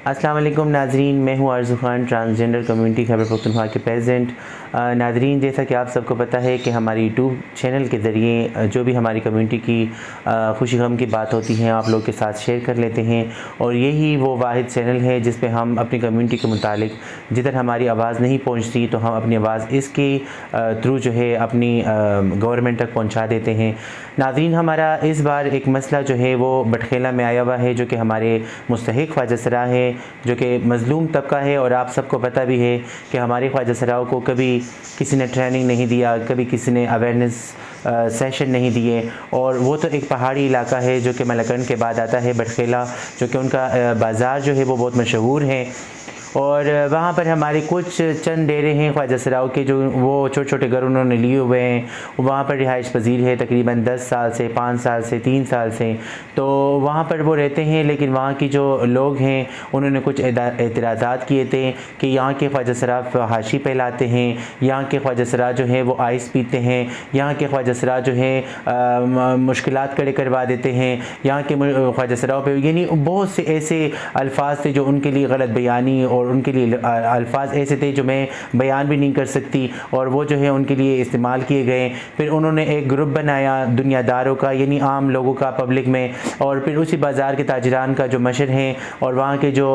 अस्सलाम वालेकुम नाजरीन, मैं हूँ आरज़ू खान, ट्रांसजेंडर कम्युनिटी खैबर पख्तूनख्वा के प्रेसिडेंट। नाजरीन, जैसा कि आप सबको पता है कि हमारी यूट्यूब चैनल के ज़रिए जो भी हमारी कम्युनिटी की खुशी गम की बात होती है आप लोग के साथ शेयर कर लेते हैं, और यही वो वाहिद चैनल है जिस पे हम अपनी कम्युनिटी के मुतालिक जिधर हमारी आवाज़ नहीं पहुँचती तो हम अपनी आवाज़ इसके थ्रू जो है अपनी गवर्नमेंट तक पहुँचा देते हैं। नाजरीन, हमारा इस बार एक मसला जो है वो बटखेला में आया हुआ है, जो कि हमारे मुस्तहिक ख्वाजा सरा है, जो कि मज़लूम तबका है। और आप सबको पता भी है कि हमारे ख्वाजा सराओं को कभी किसी ने ट्रेनिंग नहीं दिया, कभी किसी ने अवेयरनेस सेशन नहीं दिए, और वो तो एक पहाड़ी इलाका है जो कि मलकन के बाद आता है बटखेला, जो कि उनका बाज़ार जो है वो बहुत मशहूर है। और वहाँ पर हमारे कुछ चंद डेरे हैं ख्वाजा सराओं के, जो वो छोटे छोटे घर उन्होंने लिए हुए हैं। वहाँ पर रिहाइश पजीर है तकरीबन 10 साल से, 5 साल से, 3 साल से, तो वहाँ पर वो रहते हैं। लेकिन वहाँ की जो लोग हैं उन्होंने कुछ एतराज़ात किए थे कि यहाँ के ख्वाजा सरा फहाशी फैलाते हैं, यहाँ के ख्वाजा सरा जो है वो आइस पीते हैं, यहाँ के ख्वाजा सरा जो है मुश्किलात खड़े करवा देते हैं, यहाँ के ख्वाजा सराओं पे यानी बहुत से ऐसे अल्फाज थे जो उनके लिए गलत बयानी और उनके लिए अल्फाज ऐसे थे जो मैं बयान भी नहीं कर सकती, और वो जो है उनके लिए इस्तेमाल किए गए। फिर उन्होंने एक ग्रुप बनाया दुनियादारों का, यानी आम लोगों का पब्लिक में, और फिर उसी बाज़ार के ताजरान का जो मशर हैं और वहाँ के जो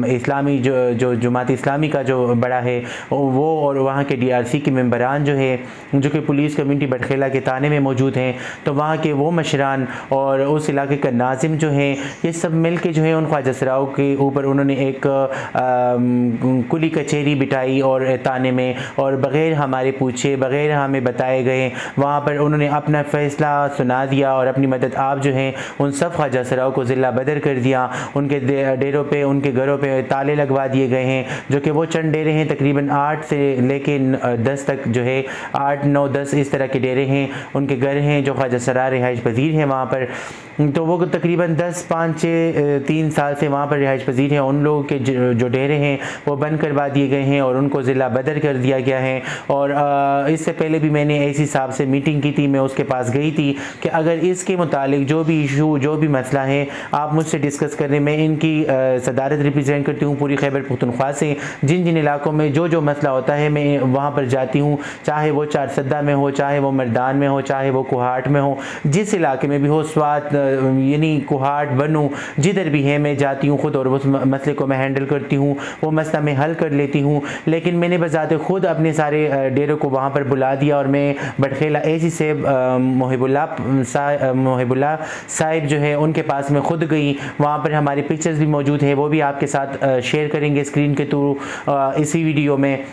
इस्लामी जो जमात इस्लामी का जो बड़ा है वो, और वहाँ के DRC के मेंबरान जो है जो कि पुलिस कम्युनिटी बटखेला के ताने में मौजूद हैं, तो वहाँ के वो मशरान और उस इलाके का नाजिम जो है, ये सब मिल के जो है उन ख्वाजा सराओं के ऊपर उन्होंने एक कुली कचहरी बिठाई और ताने में, और बग़ैर हमारे पूछे, बग़ैर हमें बताए गए वहाँ पर उन्होंने अपना फ़ैसला सुना दिया, और अपनी मदद आप जो हैं उन सब ख्वाजा सराओं को ज़िला बदर कर दिया। उनके डेरों पे, उनके घरों पे ताले लगवा दिए गए हैं, जो कि वो चंद डेरे हैं तकरीबन 8 से लेके 10 तक जो है 8, 9, 10 इस तरह के डेरे हैं, उनके घर हैं जो ख्वाजा सरा रिहाइश पजीर हैं वहाँ पर। तो वो तकरीबन 10, 5, 6, 3 साल से वहाँ पर रिहाइश पजीर हैं। उन लोगों के जो डेरे हैं वो बंद करवा दिए गए हैं और उनको ज़िला बदर कर दिया गया है। और इससे पहले भी मैंने ऐसी साहब से मीटिंग की थी, मैं उसके पास गई थी कि अगर इसके मुतालिक जो भी इशू, जो भी मसला है आप मुझसे डिस्कस करें। मैं इनकी सदारत रिप्रेजेंट करती हूँ पूरी खैबर पख्तूनख्वा से। जिन जिन इलाकों में जो मसला होता है मैं वहाँ पर जाती हूँ, चाहे वो चारसद्दा में हो, चाहे वो मर्दान में हो, चाहे वो कुहाट में हो, जिस इलाके में भी हो, स्वात यानी कुहाट, बनू, जिधर भी है मैं जाती हूँ खुद, और उस मसले को मैं हैंडल करती हूँ, वो मसला मैं हल कर लेती हूँ। लेकिन मैंने बजाते खुद अपने सारे डेरों को वहाँ पर बुला दिया, और मैं बटखेला ऐसी से मोहिबुल्ला साहिब जो है उनके पास मैं खुद गई। वहाँ पर हमारी पिक्चर्स भी मौजूद है, वो भी आपके साथ शेयर करेंगे स्क्रीन के थ्रू इसी वीडियो में।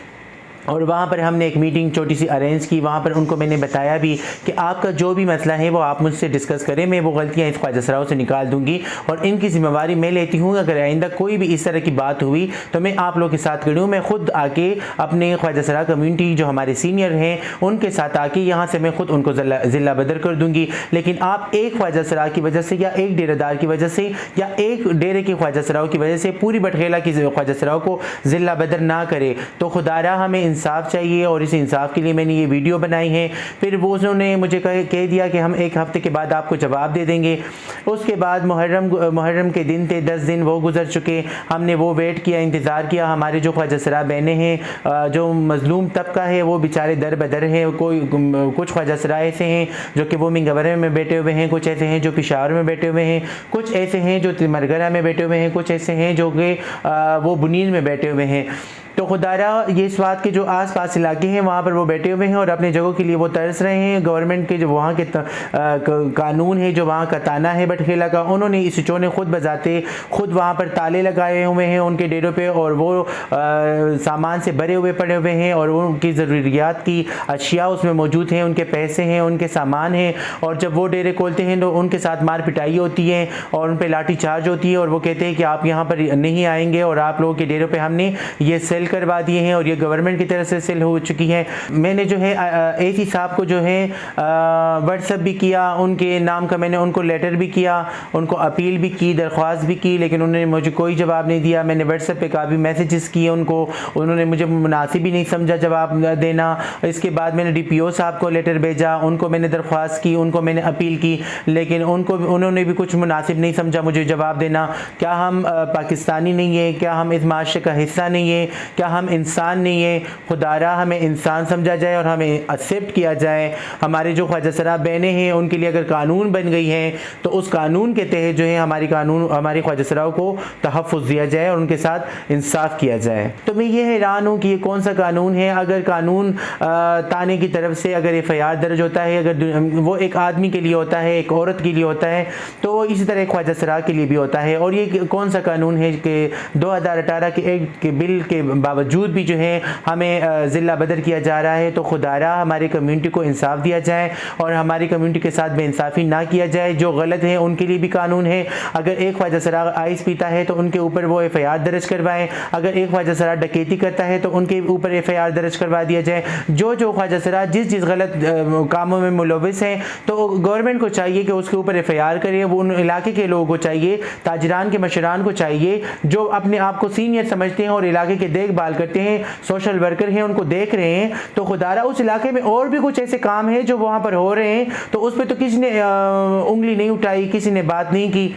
और वहाँ पर हमने एक मीटिंग छोटी सी अरेंज की। वहाँ पर उनको मैंने बताया भी कि आपका जो भी मसला है वो आप मुझसे डिस्कस करें, मैं वो गलतियाँ इस ख्वाजा सराओं से निकाल दूँगी और इनकी ज़िम्मेवारी मैं लेती हूँ। अगर आइंदा कोई भी इस तरह की बात हुई तो मैं आप लोगों के साथ खड़ी हूँ। मैं खुद आके अपने ख्वाजा सरा कम्यूनिटी जो हमारे सीनियर हैं उनके साथ आके यहाँ से मैं खुद उनको ज़िला बदर कर दूँगी। लेकिन आप एक ख्वाजा सरा की वजह से, या एक डेरेदार की वजह से, या एक डेरे के ख्वाजा सराओं की वजह से पूरी बटखेला की ख्वाजा सराओं को ज़िला बदर ना करे। तो खुदारा हमें इंसाफ चाहिए, और इस इंसाफ के लिए मैंने ये वीडियो बनाई है। फिर वो उन्होंने मुझे कह दिया कि हम 1 हफ्ते के बाद आपको जवाब दे देंगे। उसके बाद मुहर्रम के दिन थे, 10 दिन वो गुजर चुके। हमने वो वेट किया, इंतज़ार किया। हमारे जो ख्वाजा सरा बहनें हैं, जो मज़लूम तबका है, वो बेचारे दर बदर हैं। कुछ ख्वाजा सरा ऐसे हैं जो कि वो मिंगवरे में बैठे हुए हैं, कुछ ऐसे हैं जो पेशावर में बैठे हुए हैं, कुछ ऐसे हैं जो तिमरगरा में बैठे हुए हैं, कुछ ऐसे हैं जो कि वो बुनील में बैठे हुए हैं। तो खुदारा ये इस बात के जो आसपास इलाके हैं वहाँ पर वो बैठे हुए हैं और अपने जगहों के लिए वो तरस रहे हैं। गवर्नमेंट के जो वहाँ के कानून है, जो वहाँ का ताना है बटखेला का, उन्होंने इस चो ने खुद बजाते खुद वहाँ पर ताले लगाए हुए हैं उनके डेरों पे, और वो सामान से भरे हुए पड़े हुए हैं, और उनकी ज़रूरियात की अशिया उसमें मौजूद हैं, उनके पैसे हैं, उनके सामान हैं। और जब वो डेरे खोलते हैं तो उनके साथ मार पिटाई होती है और उन पर लाठी चार्ज होती है, और वो कहते हैं कि आप यहाँ पर नहीं आएंगे और आप लोगों के डेरों पर हमने ये सेल करवा दिए हैं और ये गवर्नमेंट की तरफ से सेल हो चुकी है। मैंने जो है एसी साहब को जो है व्हाट्सएप भी किया, उनके नाम का मैंने उनको लेटर भी किया, उनको अपील भी की, दरख्वास्त भी की, लेकिन उन्होंने मुझे कोई जवाब नहीं दिया। मैंने व्हाट्सएप पे काफ़ी मैसेजेस किए उनको, उन्होंने मुझे मुनासिब ही नहीं समझा जवाब देना। इसके बाद मैंने DPO साहब को लेटर भेजा, उनको मैंने दरख्वास्त की, उनको मैंने अपील की, लेकिन उन्होंने भी कुछ मुनासिब नहीं समझा मुझे जवाब देना। क्या हम पाकिस्तानी नहीं है? क्या हम इस माशरे का हिस्सा नहीं है? क्या हम इंसान नहीं है? खुदारा हमें इंसान समझा जाए और हमें एक्सेप्ट किया जाए। हमारे जो ख्वाजा सरा बहनें हैं उनके लिए अगर कानून बन गई है तो उस कानून के तहत जो है हमारी ख्वाजा सराओं को तहफ़्फ़ुज़ दिया जाए और उनके साथ इंसाफ किया जाए। तो मैं ये हैरान हूँ कि ये कौन सा कानून है। अगर कानून ताने की तरफ से अगर FIR दर्ज होता है, अगर वो एक आदमी के लिए होता है, एक औरत के लिए होता है, तो इसी तरह ख्वाजा सरा के लिए भी होता है। और ये कौन सा कानून है कि 2018 के एक्ट के बिल के बावजूद भी जो है हमें ज़िला बदर किया जा रहा है। तो खुदारा हमारी कम्यूनिटी को इंसाफ दिया जाए और हमारी कम्यूनिटी के साथ बेइंसाफ़ी ना किया जाए। जो गलत है उनके लिए भी कानून है। अगर एक ख्वाजा सरा आइस पीता है तो उनके ऊपर वो FIR दर्ज करवाएं। अगर एक ख्वाजा सरा डकैती करता है तो उनके ऊपर FIR दर्ज करवा दिया जाए। जो ख्वाजा सरा जिस गलत कामों में मुलविस हैं तो गवर्नमेंट को चाहिए कि उसके ऊपर FIR करे। वो उन इलाके के लोगों को चाहिए, ताजरान के मशरान को चाहिए जो अपने आप को सीनियर समझते हैं और इलाके के देखभाल करते हैं, सोशल वर्कर हैं, उनको देख रहे हैं। तो खुदारा उस इलाके में और भी कुछ ऐसे काम है जो वहाँ पर हो रहे हैं, तो उस पर तो किसी ने उंगली नहीं उठाई, किसी ने बात नहीं की।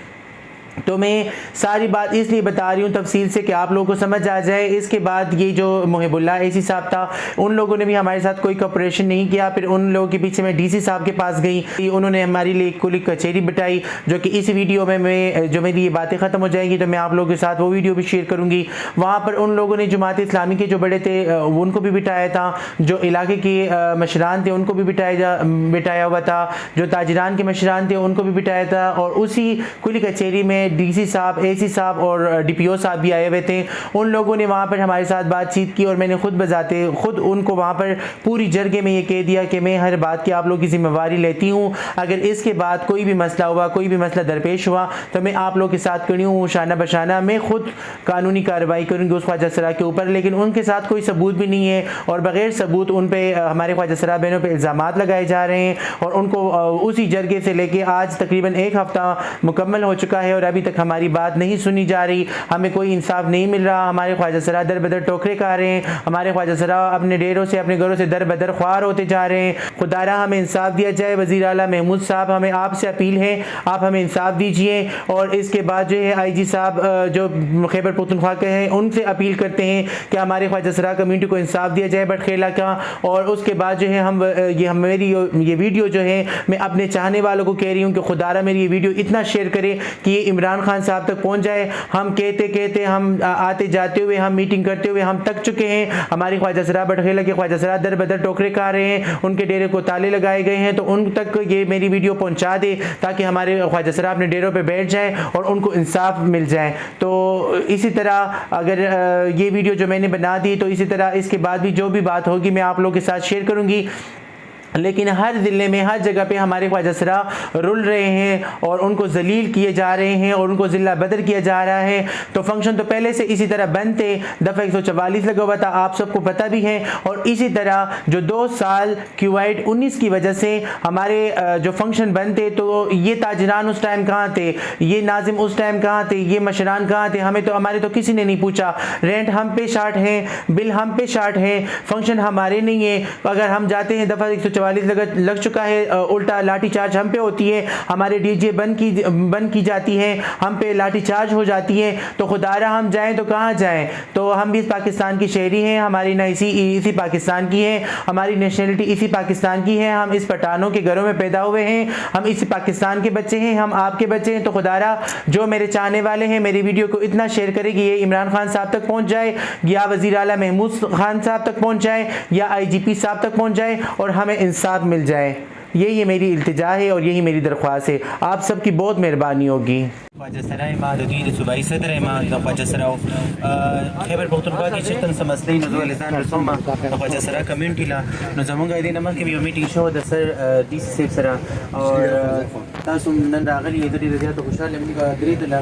तो मैं सारी बात इसलिए बता रही हूँ तफसील से कि आप लोगों को समझ आ जाए। इसके बाद ये जो मुहिबुल्लाह एसी साहब था, उन लोगों ने भी हमारे साथ कोई कोऑपरेशन नहीं किया। फिर उन लोगों के पीछे मैं DC साहब के पास गई, उन्होंने हमारे लिए कुल कचहरी बिठाई, जो कि इस वीडियो में मैं जो मेरी ये बातें ख़त्म हो जाएंगी तो मैं आप लोगों के साथ वो वीडियो भी शेयर करूँगी। वहाँ पर उन लोगों ने जमात इस्लामी के जो बड़े थे उनको भी बिठाया था, जो इलाके के मशरान थे उनको भी बिठाया हुआ था, जो ताजरान के मशरान थे उनको भी बिठाया था। और उसी कुल कचहरी में DC साहब, AC साहब और DPO साहब भी आए हुए थे। उन लोगों ने वहाँ पर हमारे साथ बातचीत की और मैंने खुद उनको वहाँ पर पूरी जरगे में ये कह दिया कि मैं हर बात की आप लोगों की जिम्मेवारी लेती हूँ। अगर इसके बाद कोई भी मसला हुआ, कोई भी मसला दरपेश हुआ तो मैं आप लोगों के साथ खड़ी हूँ, शाना बशाना मैं खुद कानूनी कार्रवाई करूँगी उस ख्वाजा सरा के ऊपर। लेकिन उनके साथ कोई सबूत भी नहीं है और बग़ैर सबूत उन पर हमारे ख्वाजा सरा बहनों पर इल्ज़ामात लगाए जा रहे हैं और उनको उसी जरगे से लेके आज तकरीबन 1 हफ़्ता मुकम्मल हो चुका है और अभी तक हमारी बात नहीं सुनी जा रही। हमें कोई इंसाफ नहीं मिल रहा। हमारे ख्वाजा सरा दर बदर टोकरे खा रहे हैं, हमारे ख्वाजा सरा अपने डेरों से, अपने घरों से दर बदर ख्वार होते जा रहे हैं। खुदारा हमें इंसाफ दिया जाए। वज़ीर आला महमूद साहब, हमें आपसे अपील है, आप हमें इंसाफ दीजिए। और इसके बाद जो है IG साहब जो खैबर पख्तूनख्वा के हैं उनसे अपील करते हैं कि हमारे ख्वाजा सरा कम्यूनिटी को इंसाफ दिया जाए बटखेला का। और उसके बाद जो है मेरी ये वीडियो जो है मैं अपने चाहने वालों को कह रही हूँ कि खुदारा मेरी ये वीडियो इतना शेयर करे कि ये इमरान खान साहब तक पहुंच जाए। हम कहते हम आते जाते हुए, हम मीटिंग करते हुए हम थक चुके हैं। हमारी ख्वाजा सरा बटखेला के ख्वाजा सरा दर बदर टोकरे खा रहे हैं, उनके डेरे को ताले लगाए गए हैं। तो उन तक ये मेरी वीडियो पहुंचा दे ताकि हमारे ख्वाजा सरा अपने डेरों पे बैठ जाए और उनको इंसाफ मिल जाए। तो इसी तरह अगर ये वीडियो जो मैंने बना दी तो इसी तरह इसके बाद भी जो भी बात होगी मैं आप लोगों के साथ शेयर करूँगी। लेकिन हर ज़िले में, हर जगह पे हमारे ख्वाजा सरा रुल रहे हैं और उनको जलील किए जा रहे हैं और उनको ज़िला बदर किया जा रहा है। तो फंक्शन तो पहले से इसी तरह बंद थे, दफ़ा 144 लगा हुआ था, आप सबको पता भी है। और इसी तरह जो 2 साल कोविड-19 की वजह से हमारे जो फंक्शन बंद थे, तो ये ताजरान उस टाइम कहाँ थे, ये नाजिम उस टाइम कहाँ थे, ये मशरान कहाँ थे, हमारे तो किसी ने नहीं पूछा। रेंट हम पे शार्ट है, बिल हम पे शार्ट है, फंक्शन हमारे नहीं है। अगर हम जाते हैं दफ़ा 144 लग चुका है, उल्टा लाठी चार्ज हम पे होती है, हमारे DJ बंद की जाती है, हम पे लाठी चार्ज हो जाती है। तो खुदारा हम जाएं तो कहाँ जाएं? तो हम भी इस पाकिस्तान की शहरी हैं, हमारी ना इसी पाकिस्तान की है, हमारी नेशनलिटी इसी पाकिस्तान की है, हम इस पठानों के घरों में पैदा हुए हैं, हम इसी पाकिस्तान के बच्चे हैं, हम आपके बच्चे हैं। तो खुदारा जो मेरे चाहने वाले हैं मेरी वीडियो को इतना शेयर करें कि ये इमरान खान साहब तक पहुँच जाए, या वज़ीर आला महमूद खान साहब तक पहुँच जाए, या IGP साहब तक पहुँच जाए और हमें इंसाफ मिल जाए। यही मेरी इल्तिजा है और यही मेरी दरख्वास्त है। आप सबकी बहुत मेहरबानी होगी। ख्वाजा सरा इमादुद्दीन सूबाई सदर इमाद ख्वाजा सरा खैबर पख्तूनख्वा की चितन समस्ते नज़ुल लिसान रसूमा ख्वाजा सरा कम्युनिटी ला नज़मंगा दे नमक के meeting show the sir DC safe सरा और तासुम नन रागली इधर रजिया तो खुशहाल हमनी का दरीदला